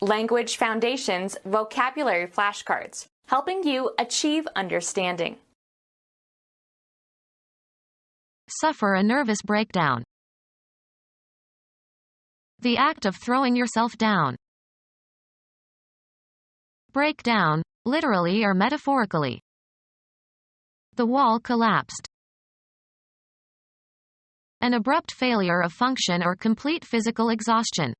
Language Foundations Vocabulary Flashcards, helping you achieve understanding. Suffer a nervous breakdown. The act of throwing yourself down. Break down, literally or metaphorically. The wall collapsed. An abrupt failure of function or complete physical exhaustion.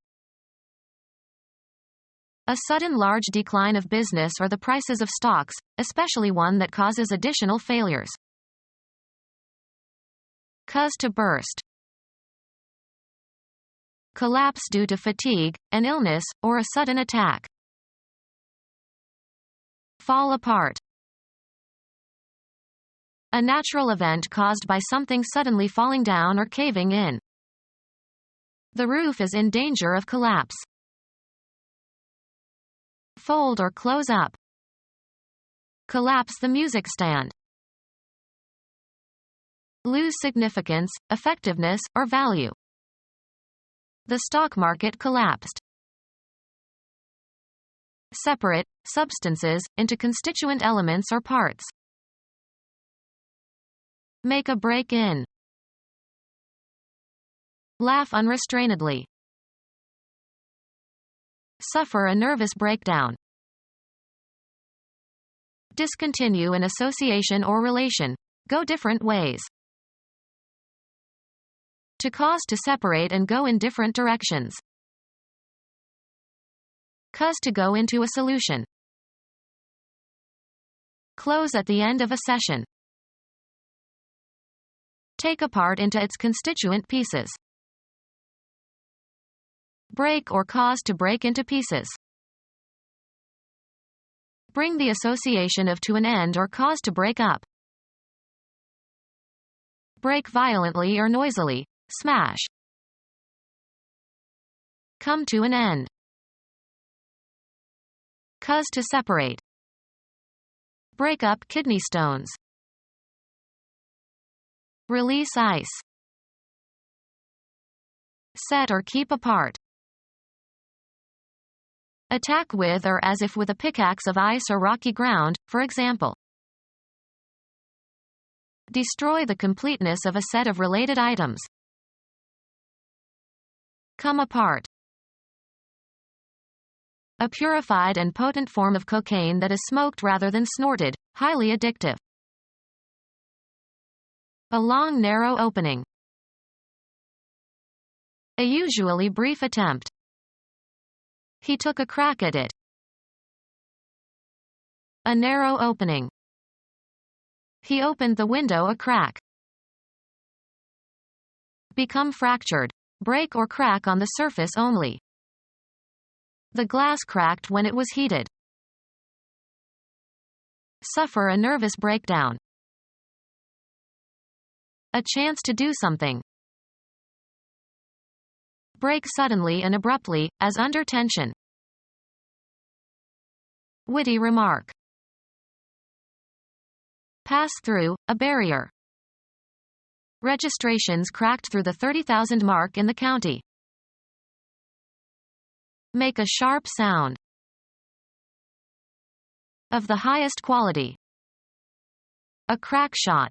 A sudden large decline of business or the prices of stocks, especially one that causes additional failures. Cause to burst. Collapse due to fatigue, an illness, or a sudden attack. Fall apart. A natural event caused by something suddenly falling down or caving in. The roof is in danger of collapse. Fold or close up. Collapse the music stand. Lose significance, effectiveness, or value. The stock market collapsed. Separate substances into constituent elements or parts. Make a break in. Laugh unrestrainedly. Suffer a nervous breakdown. Discontinue an association or relation. Go different ways. To cause to separate and go in different directions. Cause to go into a solution. Close at the end of a session. Take apart into its constituent pieces. Break or cause to break into pieces. Bring the association of to an end or cause to break up. Break violently or noisily. Smash. Come to an end. Cause to separate. Break up kidney stones. Release ice. Set or keep apart. Attack with or as if with a pickaxe of ice or rocky ground, for example. Destroy the completeness of a set of related items. Come apart. A purified and potent form of cocaine that is smoked rather than snorted, highly addictive. A long narrow opening. A usually brief attempt. He took a crack at it. A narrow opening. He opened the window a crack. Become fractured. Break or crack on the surface only. The glass cracked when it was heated. Suffer a nervous breakdown. A chance to do something. Break suddenly and abruptly, as under tension. Witty remark. Pass through, a barrier. Registrations cracked through the 30,000 mark in the county. Make a sharp sound. Of the highest quality. A crack shot.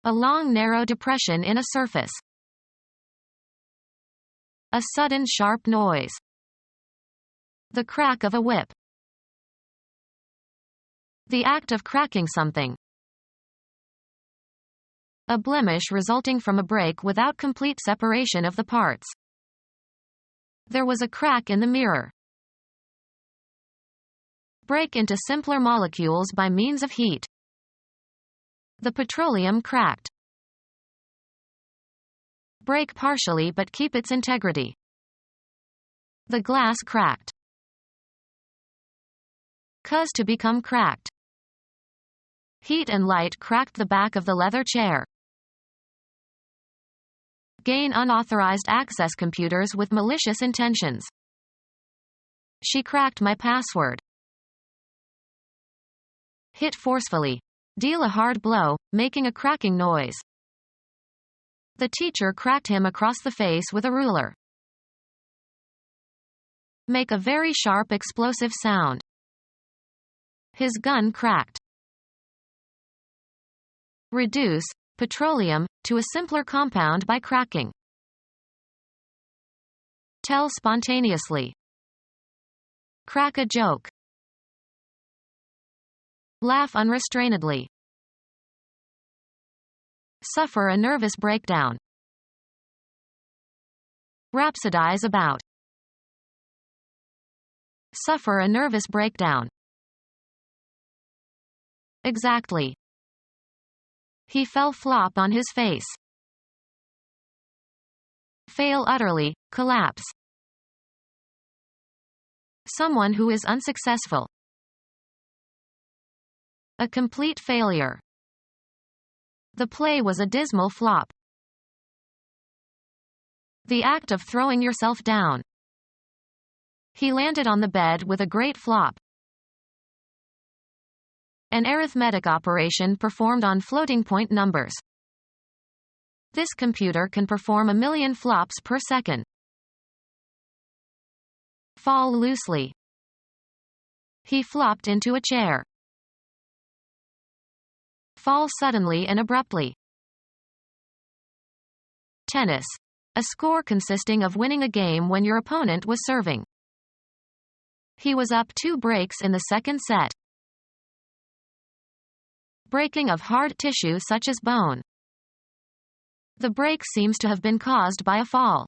A long narrow depression in a surface. A sudden sharp noise. The crack of a whip. The act of cracking something. A blemish resulting from a break without complete separation of the parts. There was a crack in the mirror. Break into simpler molecules by means of heat. The petroleum cracked. Break partially but keep its integrity. The glass cracked. Cause to become cracked. Heat and light cracked the back of the leather chair. Gain unauthorized access computers with malicious intentions. She cracked my password. Hit forcefully. Deal a hard blow, making a cracking noise. The teacher cracked him across the face with a ruler. Make a very sharp explosive sound. His gun cracked. Reduce petroleum to a simpler compound by cracking. Tell spontaneously. Crack a joke. Laugh unrestrainedly. Suffer a nervous breakdown. Rhapsodize about. Suffer a nervous breakdown. Exactly. He fell flop on his face. Fail utterly, collapse. Someone who is unsuccessful. A complete failure. The play was a dismal flop. The act of throwing yourself down. He landed on the bed with a great flop. An arithmetic operation performed on floating point numbers. This computer can perform 1,000,000 flops per second. Fall loosely. He flopped into a chair. Fall suddenly and abruptly. Tennis. A score consisting of winning a game when your opponent was serving. He was up 2 breaks in the second set. Breaking of hard tissue such as bone. The break seems to have been caused by a fall.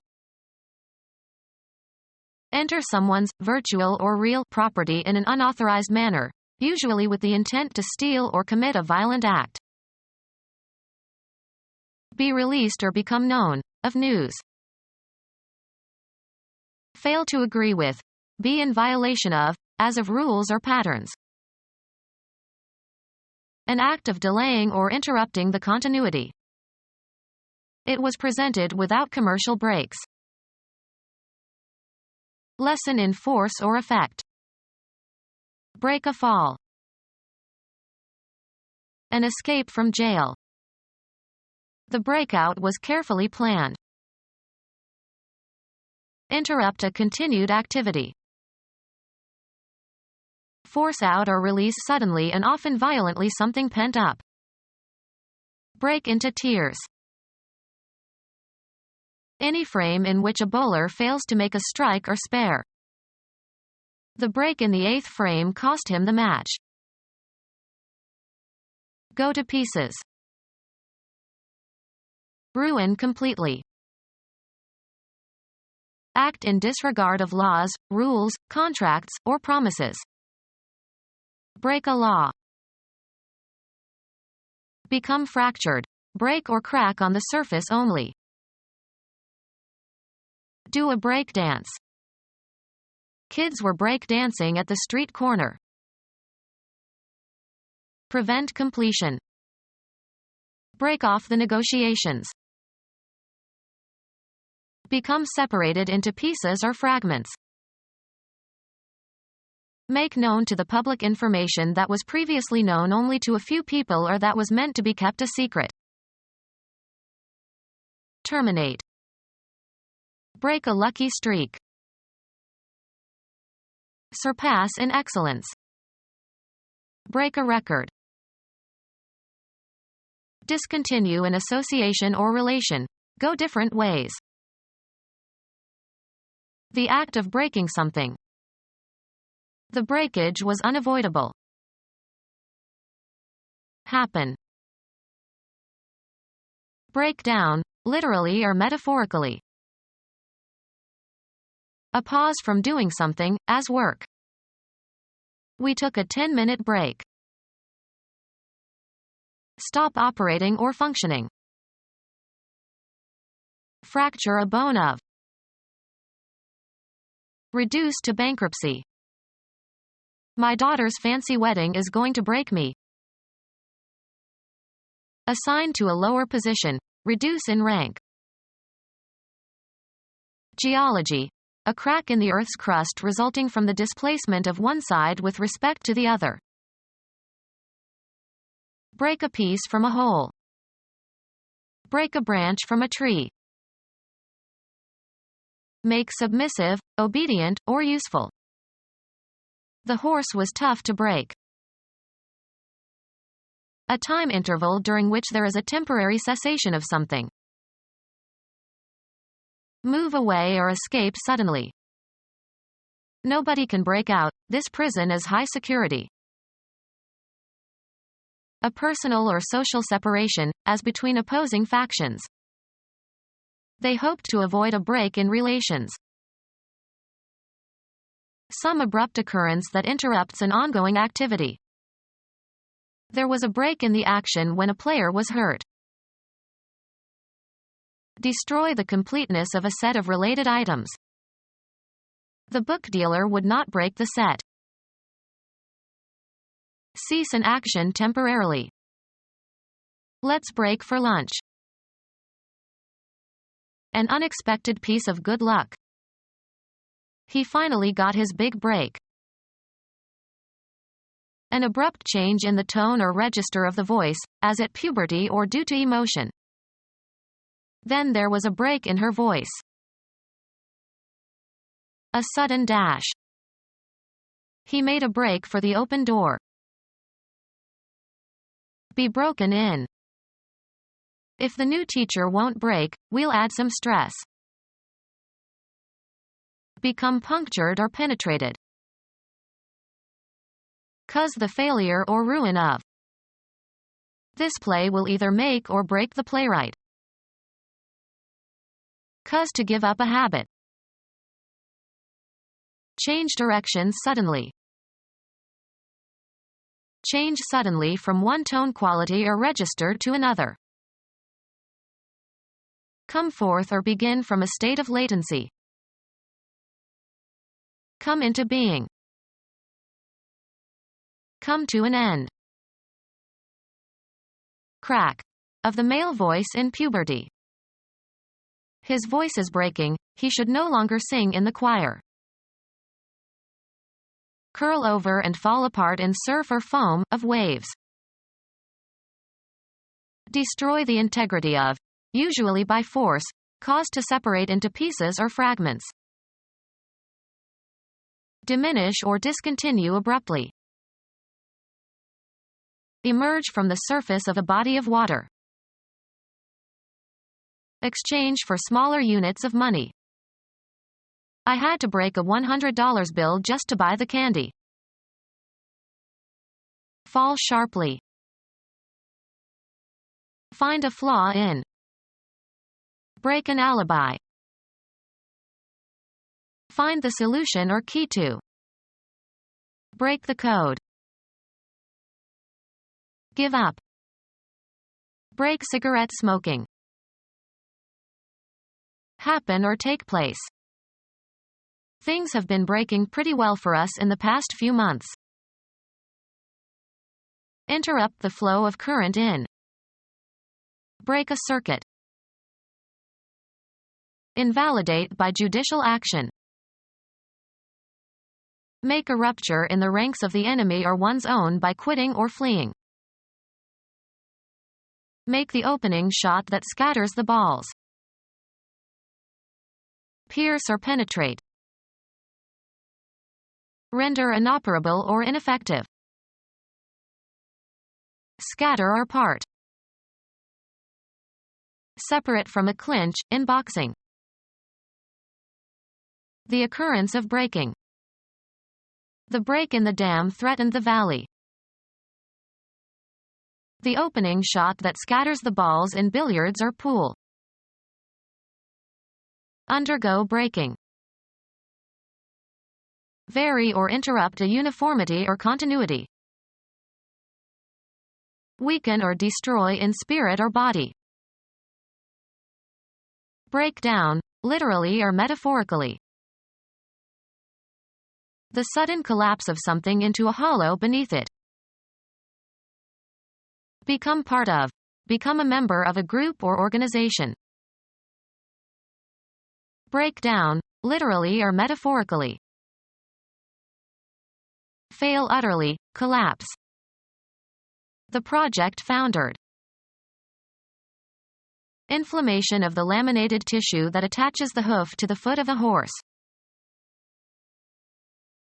Enter someone's virtual or real property in an unauthorized manner, usually with the intent to steal or commit a violent act. Be released or become known of news. Fail to agree with. Be in violation of, as of rules or patterns. An act of delaying or interrupting the continuity. It was presented without commercial breaks. Lessen in force or effect. Break a fall. An escape from jail. The breakout was carefully planned. Interrupt a continued activity. Force out or release suddenly and often violently something pent up. Break into tears. Any frame in which a bowler fails to make a strike or spare. The break in the 8th frame cost him the match. Go to pieces. Ruin completely. Act in disregard of laws, rules, contracts, or promises. Break a law. Become fractured. Break or crack on the surface only. Do a break dance. Kids were break dancing at the street corner. Prevent completion. Break off the negotiations. Become separated into pieces or fragments. Make known to the public information that was previously known only to a few people or that was meant to be kept a secret. Terminate. Break a lucky streak. Surpass in excellence. Break a record. Discontinue an association or relation. Go different ways. The act of breaking something. The breakage was unavoidable. Happen. Break down, literally or metaphorically. A pause from doing something, as work. We took a 10-minute break. Stop operating or functioning. Fracture a bone of. Reduce to bankruptcy. My daughter's fancy wedding is going to break me. Assign to a lower position. Reduce in rank. Geology. A crack in the Earth's crust resulting from the displacement of one side with respect to the other. Break a piece from a hole. Break a branch from a tree. Make submissive, obedient, or useful. The horse was tough to break. A time interval during which there is a temporary cessation of something. Move away or escape suddenly. Nobody can break out, this prison is high security. A personal or social separation, as between opposing factions. They hoped to avoid a break in relations. Some abrupt occurrence that interrupts an ongoing activity. There was a break in the action when a player was hurt. Destroy the completeness of a set of related items. The book dealer would not break the set. Cease an action temporarily. Let's break for lunch. An unexpected piece of good luck. He finally got his big break. An abrupt change in the tone or register of the voice, as at puberty or due to emotion. Then there was a break in her voice. A sudden dash. He made a break for the open door. Be broken in. If the new teacher won't break, we'll add some stress. Become punctured or penetrated. Cause the failure or ruin of. This play will either make or break the playwright. Cause to give up a habit. Change directions suddenly. Change suddenly from one tone quality or register to another. Come forth or begin from a state of latency. Come into being. Come to an end. Crack. Of the male voice in puberty. His voice is breaking, he should no longer sing in the choir. Curl over and fall apart in surf or foam, of waves. Destroy the integrity of, usually by force, cause to separate into pieces or fragments. Diminish or discontinue abruptly. Emerge from the surface of a body of water. Exchange for smaller units of money. I had to break a $100 bill just to buy the candy. Fall sharply. Find a flaw in. Break an alibi. Find the solution or key to. Break the code. Give up. Break cigarette smoking. Happen or take place. Things have been breaking pretty well for us in the past few months. Interrupt the flow of current in. Break a circuit. Invalidate by judicial action. Make a rupture in the ranks of the enemy or one's own by quitting or fleeing. Make the opening shot that scatters the balls. Pierce or penetrate. Render inoperable or ineffective. Scatter or part. Separate from a clinch, in boxing. The occurrence of breaking. The break in the dam threatened the valley. The opening shot that scatters the balls in billiards or pool. Undergo breaking. Vary or interrupt a uniformity or continuity. Weaken or destroy in spirit or body. Break down, literally or metaphorically. The sudden collapse of something into a hollow beneath it. Become part of. Become a member of a group or organization. Break down, literally or metaphorically. Fail utterly, collapse. The project foundered. Inflammation of the laminated tissue that attaches the hoof to the foot of a horse.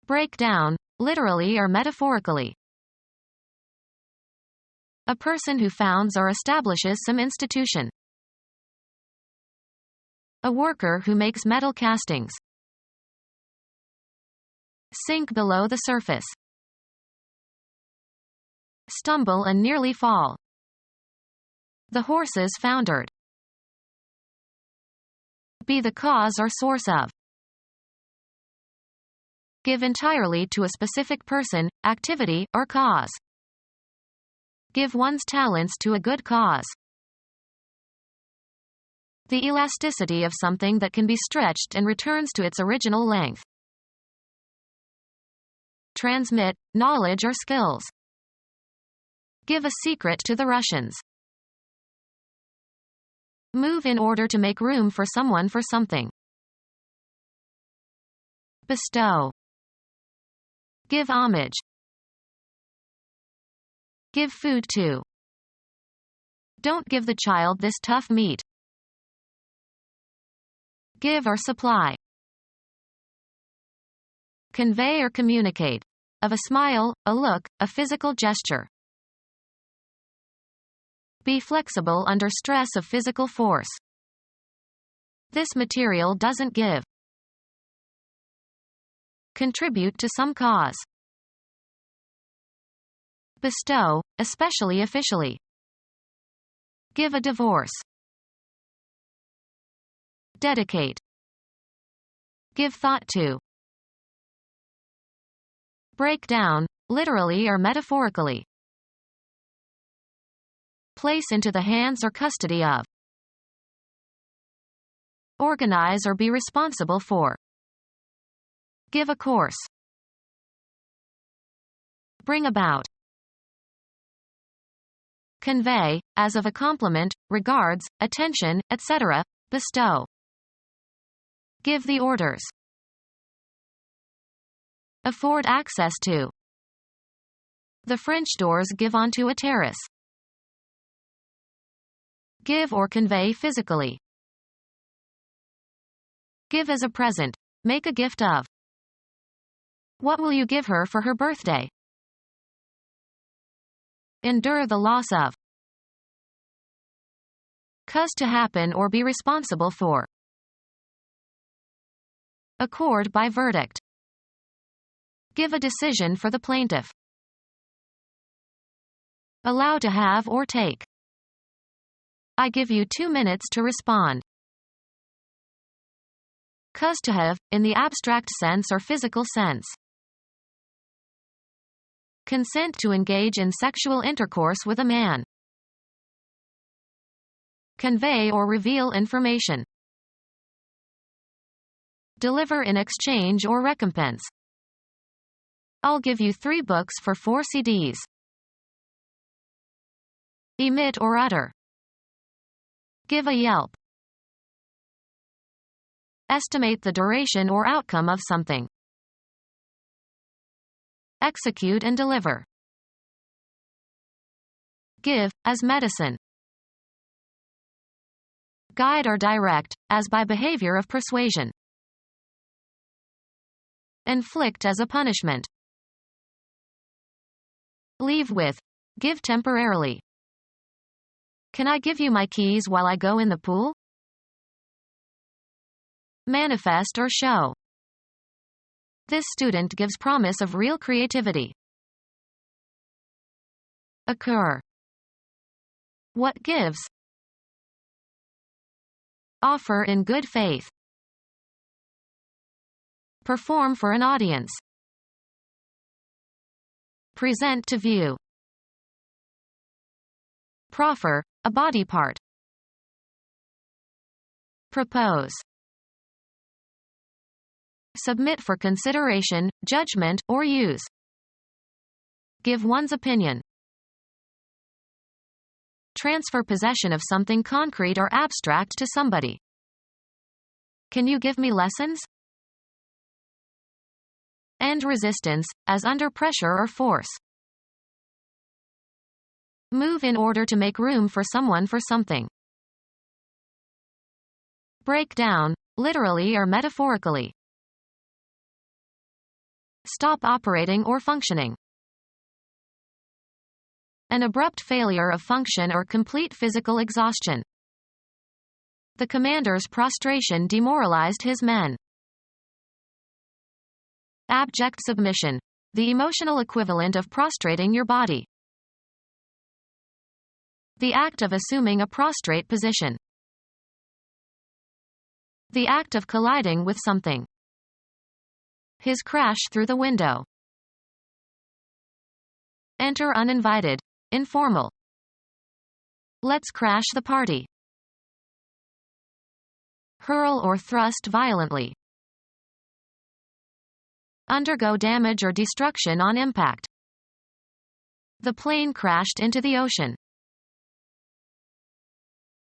Break down, literally or metaphorically. A person who founds or establishes some institution. A worker who makes metal castings. Sink below the surface. Stumble and nearly fall. The horses foundered. Be the cause or source of. Give entirely to a specific person, activity, or cause. Give one's talents to a good cause. The elasticity of something that can be stretched and returns to its original length. Transmit, knowledge or skills. Give a secret to the Russians. Move in order to make room for someone for something. Bestow. Give homage. Give food to. Don't give the child this tough meat. Give or supply. Convey or communicate. Of a smile, a look, a physical gesture. Be flexible under stress of physical force. This material doesn't give. Contribute to some cause. Bestow, especially officially. Give a divorce. Dedicate. Give thought to. Break down, literally or metaphorically. Place into the hands or custody of. Organize or be responsible for. Give a course. Bring about. Convey, as of a compliment, regards, attention, etc., bestow. Give the orders. Afford access to. The French doors give onto a terrace. Give or convey physically. Give as a present. Make a gift of. What will you give her for her birthday? Endure the loss of. Cause to happen or be responsible for. Accord by verdict. Give a decision for the plaintiff. Allow to have or take. I give you 2 minutes to respond. Cause to have, in the abstract sense or physical sense. Consent to engage in sexual intercourse with a man. Convey or reveal information. Deliver in exchange or recompense. I'll give you 3 books for 4 CDs. Emit or utter. Give a yelp. Estimate the duration or outcome of something. Execute and deliver. Give, as medicine. Guide or direct, as by behavior of persuasion. Inflict as a punishment. Leave with. Give temporarily. Can I give you my keys while I go in the pool? Manifest or show. This student gives promise of real creativity. Occur. What gives? Offer in good faith. Perform for an audience. Present to view. Proffer, a body part. Propose. Submit for consideration, judgment, or use. Give one's opinion. Transfer possession of something concrete or abstract to somebody. Can you give me lessons? End resistance, as under pressure or force. Move in order to make room for someone for something. Break down, literally or metaphorically. Stop operating or functioning. An abrupt failure of function or complete physical exhaustion. The commander's prostration demoralized his men. Abject submission. The emotional equivalent of prostrating your body. The act of assuming a prostrate position. The act of colliding with something. His crash through the window. Enter uninvited. Informal. Let's crash the party. Hurl or thrust violently. Undergo damage or destruction on impact. The plane crashed into the ocean.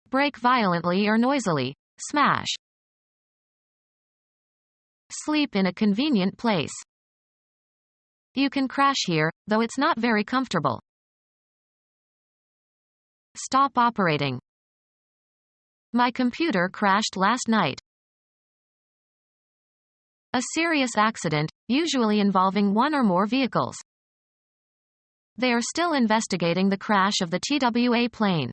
Break violently or noisily. Smash. Sleep in a convenient place. You can crash here, though it's not very comfortable. Stop operating. My computer crashed last night. A serious accident, usually involving one or more vehicles. They are still investigating the crash of the TWA plane.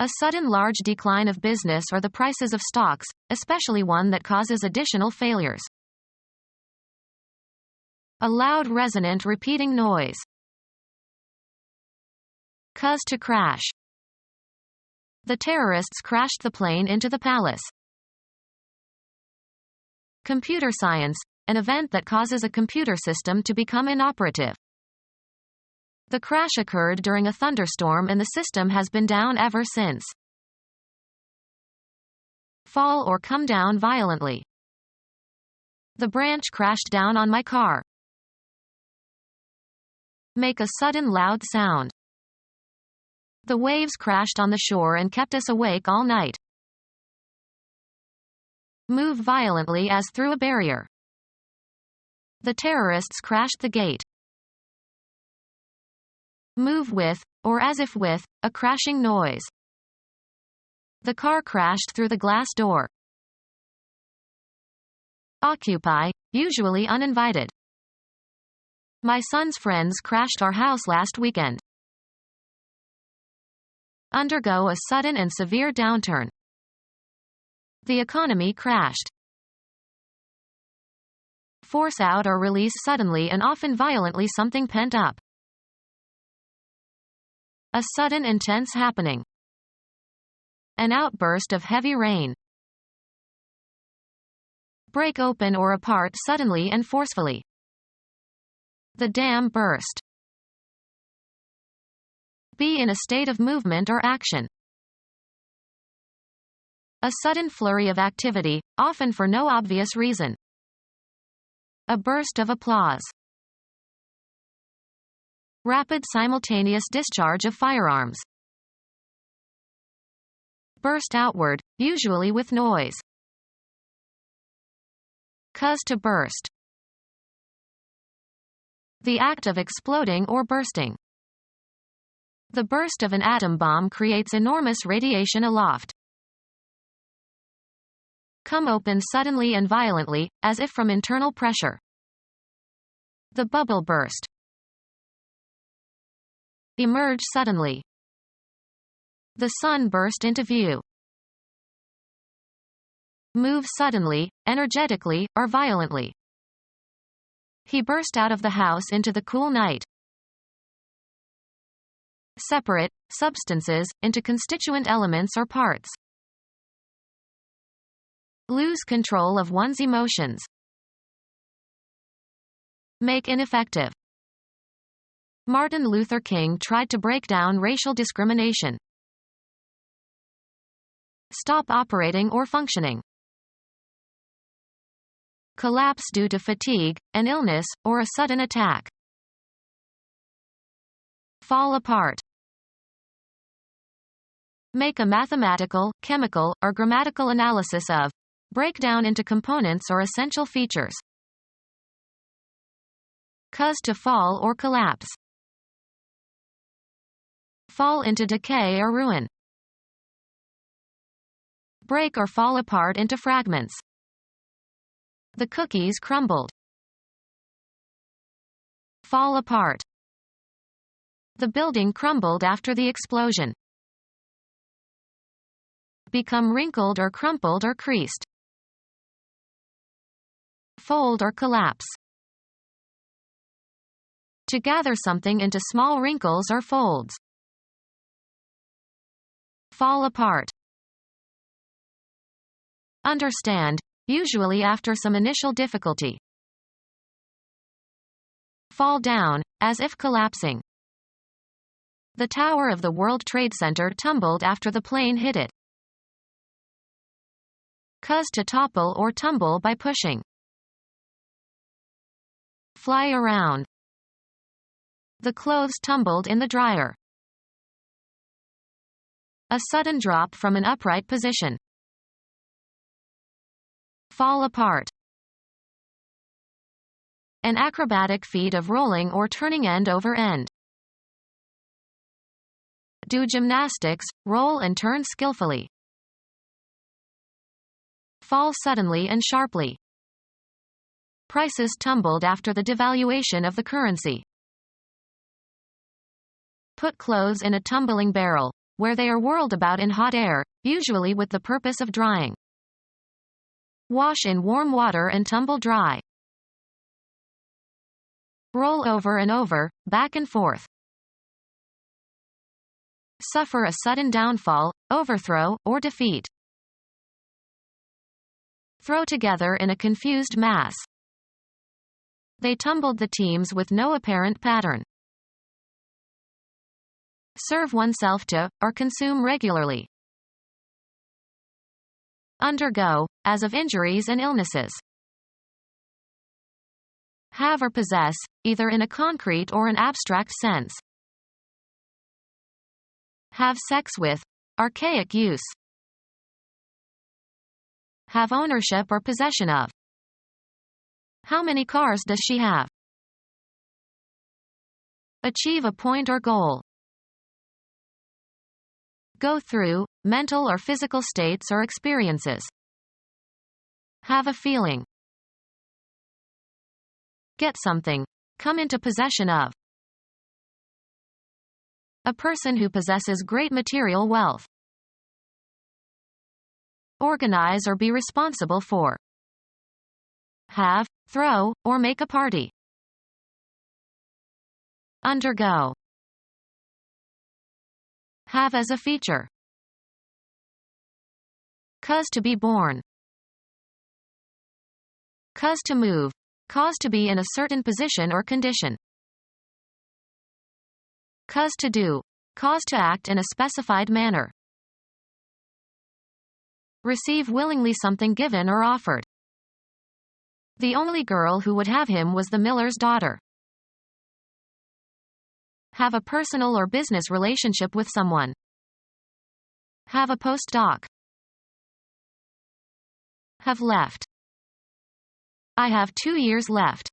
A sudden large decline of business or the prices of stocks, especially one that causes additional failures. A loud resonant repeating noise. Cause to crash. The terrorists crashed the plane into the palace. Computer science, an event that causes a computer system to become inoperative. The crash occurred during a thunderstorm and the system has been down ever since. Fall or come down violently. The branch crashed down on my car. Make a sudden loud sound. The waves crashed on the shore and kept us awake all night. Move violently as through a barrier. The terrorists crashed the gate. Move with, or as if with, a crashing noise. The car crashed through the glass door. Occupy, usually uninvited. My son's friends crashed our house last weekend. Undergo a sudden and severe downturn. The economy crashed. Force out or release suddenly and often violently something pent up. A sudden intense happening. An outburst of heavy rain. Break open or apart suddenly and forcefully. The dam burst. Be in a state of movement or action. A sudden flurry of activity, often for no obvious reason. A burst of applause. Rapid simultaneous discharge of firearms. Burst outward, usually with noise. Cause to burst. The act of exploding or bursting. The burst of an atom bomb creates enormous radiation aloft. Come open suddenly and violently, as if from internal pressure. The bubble burst. Emerge suddenly. The sun burst into view. Move suddenly, energetically, or violently. He burst out of the house into the cool night. Separate, substances, into constituent elements or parts. Lose control of one's emotions. Make ineffective. Martin Luther King tried to break down racial discrimination. Stop operating or functioning. Collapse due to fatigue, an illness, or a sudden attack. Fall apart. Make a mathematical, chemical, or grammatical analysis of. Break down into components or essential features. Cause to fall or collapse. Fall into decay or ruin. break or fall apart into fragments. The cookies crumbled. Fall apart. The building crumbled after the explosion. Become wrinkled or crumpled or creased. Fold or collapse. To gather something into small wrinkles or folds. Fall apart. Understand, usually after some initial difficulty. Fall down, as if collapsing. The tower of the World Trade Center tumbled after the plane hit it. Cause to topple or tumble by pushing. Fly around. The clothes tumbled in the dryer. A sudden drop from an upright position. Fall apart. An acrobatic feat of rolling or turning end over end. Do gymnastics, roll and turn skillfully. Fall suddenly and sharply. Prices tumbled after the devaluation of the currency. Put clothes in a tumbling barrel, where they are whirled about in hot air, usually with the purpose of drying. Wash in warm water and tumble dry. Roll over and over, back and forth. Suffer a sudden downfall, overthrow, or defeat. Throw together in a confused mass. They tumbled the teams with no apparent pattern. Serve oneself to, or consume regularly. Undergo, as of injuries and illnesses. Have or possess, either in a concrete or an abstract sense. Have sex with, archaic use. Have ownership or possession of. How many cars does she have? Achieve a point or goal. Go through, mental or physical states or experiences. Have a feeling. Get something. Come into possession of. A person who possesses great material wealth. Organize or be responsible for. Have, throw, or make a party. Undergo. Have as a feature. Cause to be born. Cause to move. Cause to be in a certain position or condition. Cause to do. Cause to act in a specified manner. Receive willingly something given or offered. The only girl who would have him was the miller's daughter. Have a personal or business relationship with someone. Have a postdoc. Have left. I have 2 years left.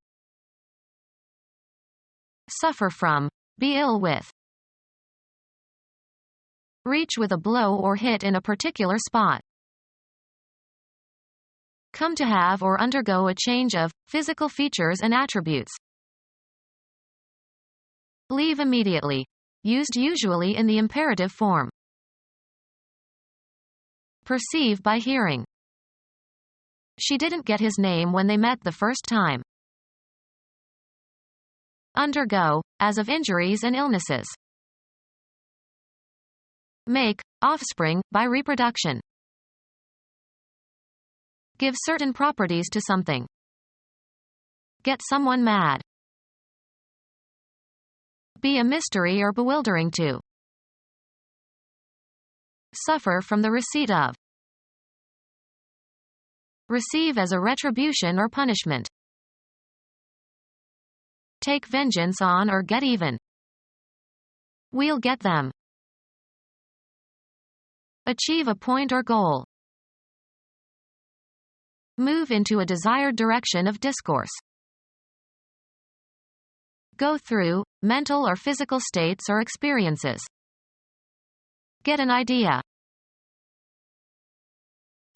Suffer from. Be ill with. Reach with a blow or hit in a particular spot. Come to have or undergo a change of physical features and attributes. Leave immediately. Used usually in the imperative form. Perceive by hearing. She didn't get his name when they met the first time. Undergo, as of injuries and illnesses. Make, offspring, by reproduction. Give certain properties to something. Get someone mad. Be a mystery or bewildering to. Suffer from the receipt of. Receive as a retribution or punishment. Take vengeance on or get even. We'll get them. Achieve a point or goal. Move into a desired direction of discourse. Go through, mental or physical states or experiences. Get an idea.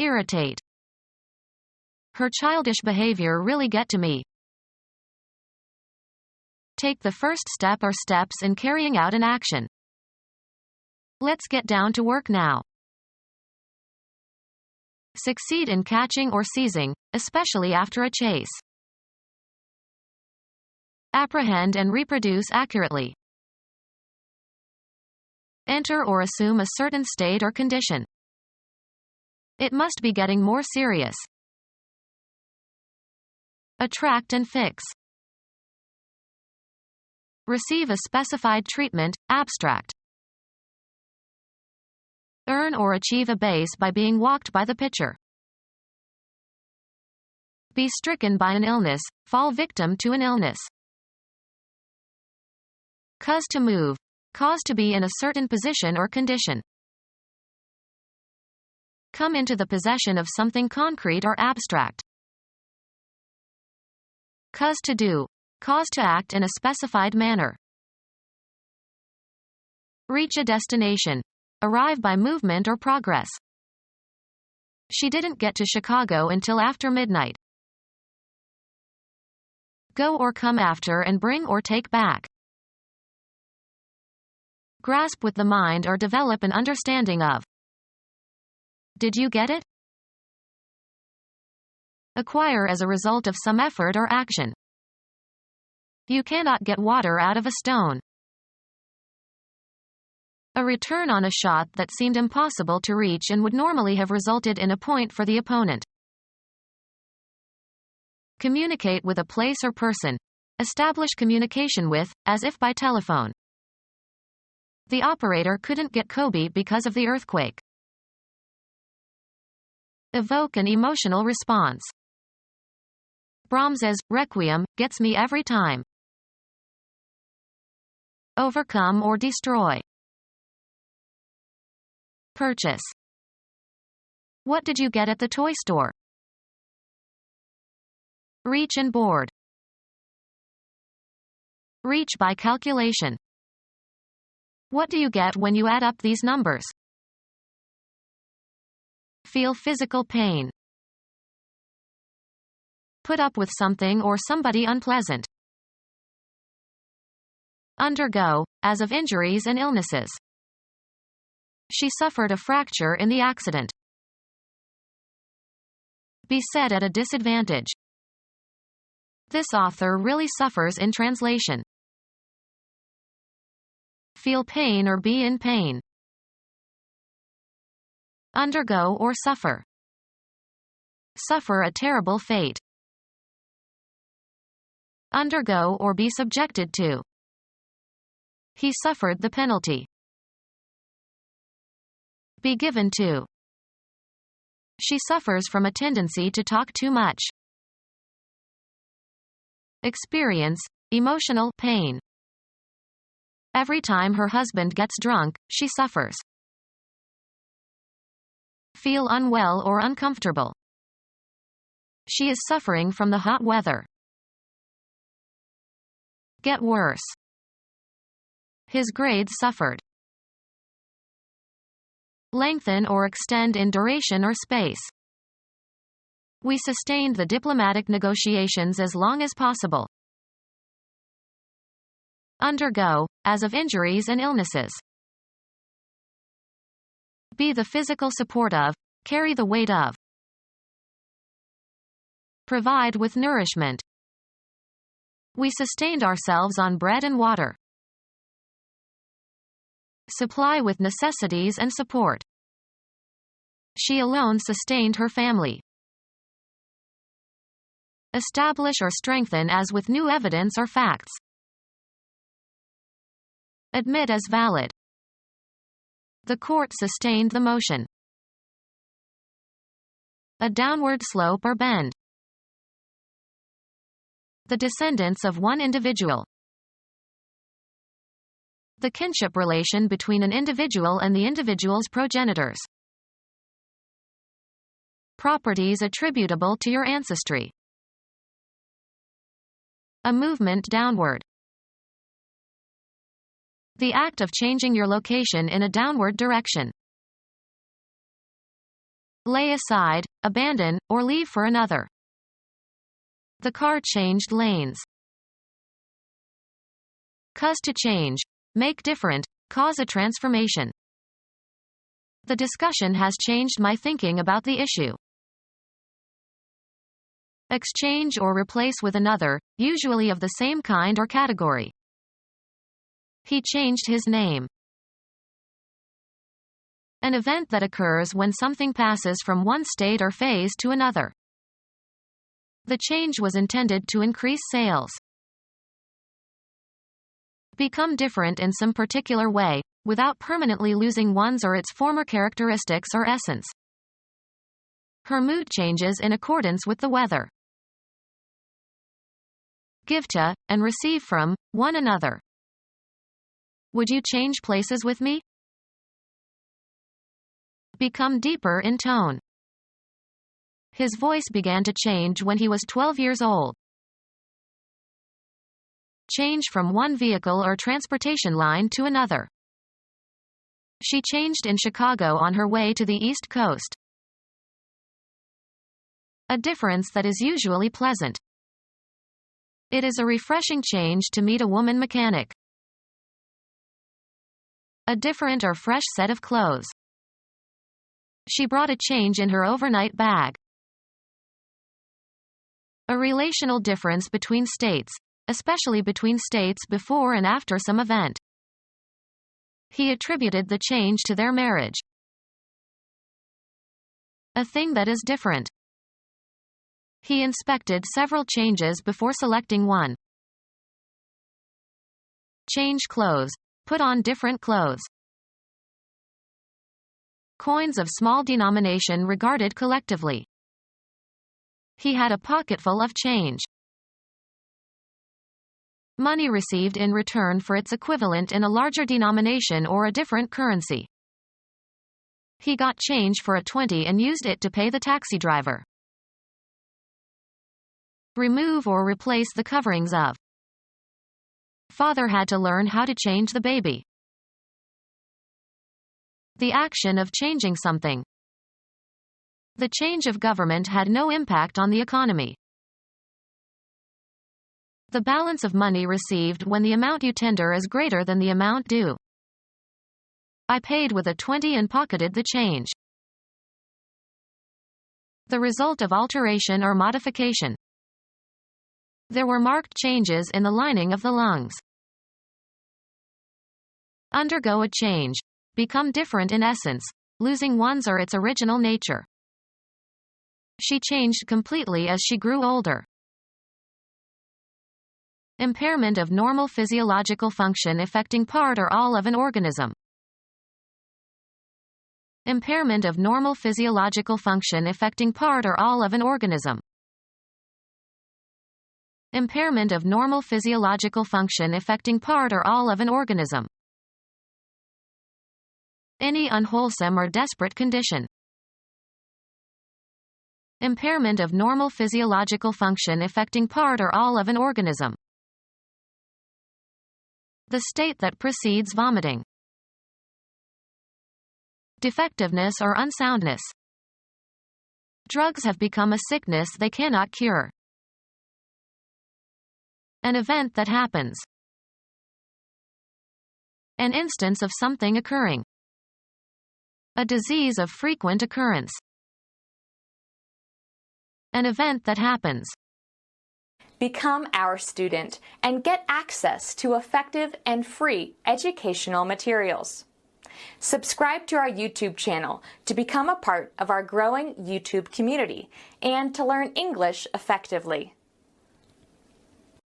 Irritate. Her childish behavior really get to me. Take the first step or steps in carrying out an action. Let's get down to work now. Succeed in catching or seizing, especially after a chase. Apprehend and reproduce accurately. Enter or assume a certain state or condition. It must be getting more serious. Attract and fix. Receive a specified treatment, abstract. Earn or achieve a base by being walked by the pitcher. Be stricken by an illness, fall victim to an illness. Cause to move. Cause to be in a certain position or condition. Come into the possession of something concrete or abstract. Cause to do. Cause to act in a specified manner. Reach a destination. Arrive by movement or progress. She didn't get to Chicago until after midnight. Go or come after and bring or take back. Grasp with the mind or develop an understanding of. Did you get it? Acquire as a result of some effort or action. You cannot get water out of a stone. A return on a shot that seemed impossible to reach and would normally have resulted in a point for the opponent. Communicate with a place or person. Establish communication with, as if by telephone. The operator couldn't get Kobe because of the earthquake. Evoke an emotional response. Brahms's Requiem gets me every time. Overcome or destroy. Purchase. What did you get at the toy store? Reach and board. Reach by calculation. What do you get when you add up these numbers? Feel physical pain. Put up with something or somebody unpleasant. Undergo, as of injuries and illnesses. She suffered a fracture in the accident. Be set at a disadvantage. This author really suffers in translation. Feel pain or be in pain. Undergo or suffer. Suffer a terrible fate. Undergo or be subjected to. He suffered the penalty. Be given to. She suffers from a tendency to talk too much. Experience emotional pain. Every time her husband gets drunk, she suffers. Feel unwell or uncomfortable. She is suffering from the hot weather. Get worse. His grades suffered. Lengthen or extend in duration or space. We sustained the diplomatic negotiations as long as possible. Undergo, as of injuries and illnesses. Be the physical support of, carry the weight of. Provide with nourishment. We sustained ourselves on bread and water. Supply with necessities and support. She alone sustained her family. Establish or strengthen as with new evidence or facts. Admit as valid. The court sustained the motion. A downward slope or bend. The descendants of one individual. The kinship relation between an individual and the individual's progenitors. Properties attributable to your ancestry. A movement downward. The act of changing your location in a downward direction. lay aside, abandon, or leave for another. The car changed lanes. Cause to change, make different, cause a transformation. The discussion has changed my thinking about the issue. Exchange or replace with another, usually of the same kind or category. He changed his name. An event that occurs when something passes from one state or phase to another. The change was intended to increase sales. Become different in some particular way, without permanently losing one's or its former characteristics or essence. Her mood changes in accordance with the weather. Give to, and receive from, one another. Would you change places with me? Become deeper in tone. His voice began to change when he was 12 years old. Change from one vehicle or transportation line to another. She changed in Chicago on her way to the East Coast. A difference that is usually pleasant. It is a refreshing change to meet a woman mechanic. A different or fresh set of clothes. She brought a change in her overnight bag. A relational difference between states, especially between states before and after some event. He attributed the change to their marriage. A thing that is different. He inspected several changes before selecting one. Change clothes. Put on different clothes. Coins of small denomination regarded collectively. He had a pocketful of change. Money received in return for its equivalent in a larger denomination or a different currency. He got change for a 20 and used it to pay the taxi driver. Remove or replace the coverings of. Father had to learn how to change the baby. The action of changing something. The change of government had no impact on the economy. The balance of money received when the amount you tender is greater than the amount due. I paid with a 20 and pocketed the change. The result of alteration or modification. There were marked changes in the lining of the lungs. Undergo a change. Become different in essence, losing one's or its original nature. She changed completely as she grew older. Impairment of normal physiological function affecting part or all of an organism. Impairment of normal physiological function affecting part or all of an organism. Impairment of normal physiological function affecting part or all of an organism. Any unwholesome or desperate condition. Impairment of normal physiological function affecting part or all of an organism. The state that precedes vomiting. Defectiveness or unsoundness. Drugs have become a sickness they cannot cure. An event that happens. An instance of something occurring. A disease of frequent occurrence. An event that happens. Become our student and get access to effective and free educational materials. Subscribe to our YouTube channel to become a part of our growing YouTube community and to learn English effectively.